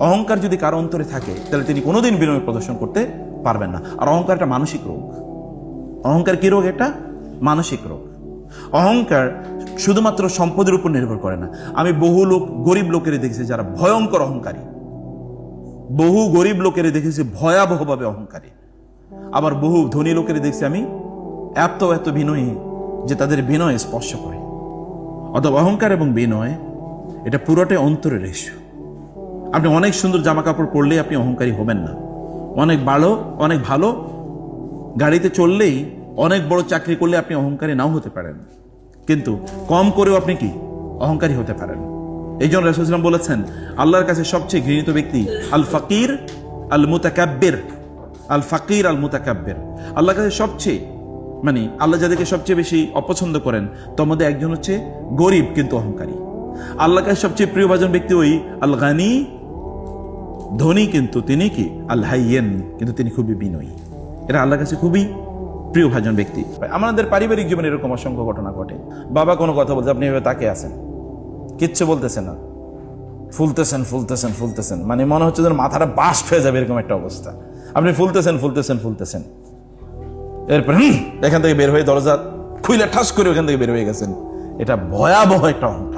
অহংকার যদি কারো অন্তরে থাকে তাহলে তিনি কোনোদিন বিনয় প্রদর্শন করতে পারবেন না। আর অহংকার একটা মানসিক রোগ। অহংকার কি রোগ? এটা মানসিক রোগ। অহংকার শুধুমাত্র সম্পদের উপর নির্ভর করে না। আমি বহু লোক, গরিব লোকের দেখেছি যারা ভয়ঙ্কর অহংকারী, বহু গরিব লোকের দেখেছি ভয়াবহভাবে অহংকারী, আবার বহু ধনী লোকের দেখছি আমি এত এত বিনয়ী যে তাদের বিনয় স্পর্শ করে। অথবা অহংকার এবং বিনয় এটা পুরোটাই অন্তরের ইস্যু। আপনি অনেক সুন্দর জামা কাপড় পরলেই আপনি অহংকারী হবেন না। অনেক ভালো গাড়িতে চললেই, অনেক বড় চাকরি করলে আপনি অহংকারী নাও হতে পারেন, কিন্তু কম করেও আপনি কি অহংকারী হতে পারেন। এই জন্য রাসূল সাল্লাল্লাহু আলাইহি ওয়াসাল্লাম বলেছেন, আল্লাহর কাছে সবচেয়ে ঘৃণিত ব্যক্তি আল ফাকির আল মুতাকাব্বির। আল ফাকির আল মুতাকাব্বির, আল্লাহর কাছে সবচেয়ে আল্লাহ যাদেরকে সবচেয়ে বেশি অপছন্দ করেন তার মধ্যে একজন হচ্ছে গরিব কিন্তু অহংকারী। আল্লাহর কাছে সবচেয়ে প্রিয়ভাজন ব্যক্তি ওই আল গানি, ধনী কিন্তু তিনি কি আল হাইয়েন, কিন্তু তিনি খুবই বিনয়ী। এরা আল্লাহর কাছে খুবই প্রিয়ভাজন ব্যক্তি। আমাদের পারিবারিক জীবনে এরকম অসংখ্য ঘটনা ঘটে। বাবা কোনো কথা বলতে আপনি এভাবে তাকিয়ে আছেন, কিচ্ছু বলতেছেন না, ফুলতেছেন, মনে হচ্ছে যেন মাথাটা বাস্ট হয়ে যাবে, এরকম একটা অবস্থা। আপনি ফুলতেছেন, এরপর এখান থেকে বের হয়ে দরজা খুলে ঠাস করে ওখান থেকে বের হয়ে গেছেন। এটা ভয়াবহ একটা অহংকার।